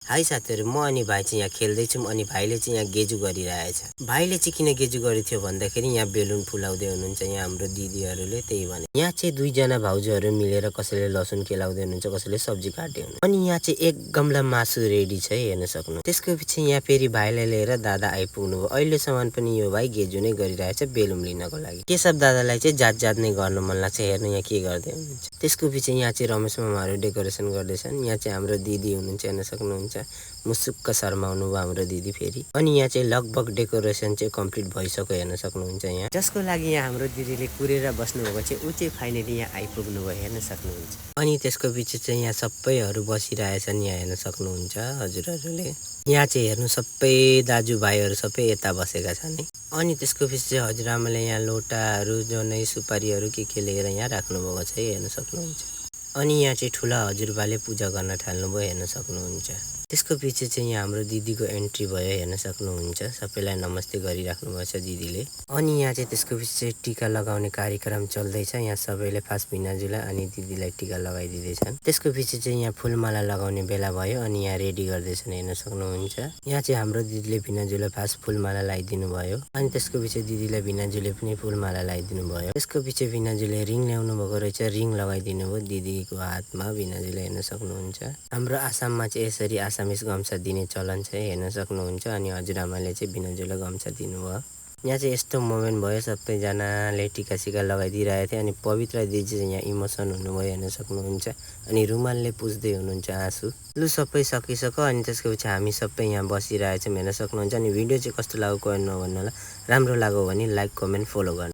High साथीहरु, म अनि भाइ चाहिँ यहाँ खेल्दैछौँ अनि भाइले चाहिँ यहाँ गेजु गरिरहेछ। भाइले चाहिँ किन गेजु गरेथ्यो भन्दाखेरि यहाँ बेलुन फुलाउँदै हुनुहुन्छ यहाँ हाम्रो दिदीहरूले, त्यही भने। यहाँ चाहिँ दुईजना भाउजूहरू मिलेर कसैले लसुन केलाउँदै हुनुहुन्छ, कसैले सब्जी काट्दै हुनुहुन्छ। अनि यहाँ चाहिँ एक गमला मासु रेडी छ हेर्न सक्नु। त्यसको पछि यहाँ फेरि भाइलाई लिएर दादा आइपुग्नु भयो। अहिलेसम्म पनि यो भाइ गेजु नै गरिरहेछ बेलुन लिनको लागि। केशव दादालाई चाहिँ जात नै गर्न मन लाग्छ। हेर्नु यहाँ के गर्दै हुनुहुन्छ। त्यसको पछि यहाँ चाहिँ रमेश मामाहरू डेकोरेसन गर्दैछन्। यहाँ चाहिँ हाम्रो दिदी हुनुहुन्छ हेर्न सक्नुहुन्छ। मुसुक्क शर्माउनु भयो हाम्रो दिदी फेरि। अनि यहाँ चाहिँ लगभग डेकोरेसन चाहिँ कम्प्लिट भइसक्यो हेर्न सक्नुहुन्छ यहाँ। जसको लागि यहाँ हाम्रो दिदीले कुरेर बस्नुभएको चाहिँ ऊ चाहिँ फाइनली यहाँ आइपुग्नु भयो हेर्न सक्नुहुन्छ। अनि त्यसको पछि चाहिँ यहाँ सबैहरू बसिरहेछन् यहाँ हेर्न सक्नुहुन्छ हजुरहरूले। यहाँ चाहिँ हेर्नु सबै दाजुभाइहरू सबै यता बसेका छन् है। अनि त्यसको पछि चाहिँ हजुरआमाले यहाँ लोटाहरू जनै सुपारीहरू के लिएर यहाँ राख्नुभएको छ हेर्न सक्नुहुन्छ। अनि यहाँ चाहिँ ठुला हजुरबाले पूजा गर्न थाल्नुभयो हेर्न सक्नुहुन्छ। त्यसको पछि चाहिँ यहाँ हाम्रो दिदीको एन्ट्री भयो हेर्न सक्नुहुन्छ। सबैलाई नमस्ते गरिराख्नु भएको छ दिदीले। अनि यहाँ चाहिँ त्यसको पछि चाहिँ टीका लगाउने कार्यक्रम चल्दैछ। यहाँ सबैले फास्ट भिनाजुलाई अनि दिदीलाई टीका लगाइदिँदैछन्। त्यसको पछि चाहिँ यहाँ फुलमाला लगाउने बेला भयो अनि यहाँ रेडी गर्दैछन् हेर्न सक्नुहुन्छ। यहाँ चाहिँ हाम्रो दिदीले भिनाजुलाई फास्ट फुलमाला लगाइदिनु भयो अनि त्यसको पछि दिदीलाई भिनाजुले पनि फुलमाला लगाइदिनु भयो। त्यसको पछि भिनाजुले रिङ ल्याउनु भएको रहेछ, रिङ लगाइदिनु भयो दिदीको हातमा भिनाजुले हेर्न सक्नुहुन्छ। हाम्रो आसाममा चाहिँ यसरी आसामिस गम्छा दिने चलन छ हेर्न सक्नुहुन्छ। अनि हजुरआमाले चाहिँ भिनाजुलाई गम्छा दिनुभयो। यहाँ चाहिँ यस्तो मोमेन्ट भयो सबैजनाले टीका सिका लगाइदिइरहेको थियो। अनि पवित्र दिदी चाहिँ यहाँ इमोसन हुनुभयो हेर्न सक्नुहुन्छ। अनि रुमालले पुस्दै हुनुहुन्छ आँसु। लु सबै सकिसक्यो अनि त्यसको पछि हामी सबै यहाँ बसिरहेछौँ हेर्न सक्नुहुन्छ। अनि भिडियो चाहिँ कस्तो लाग्यो कमेन्टमा भन्नु होला। राम्रो लाग्यो भने लाइक कमेन्ट फलो गर्नु।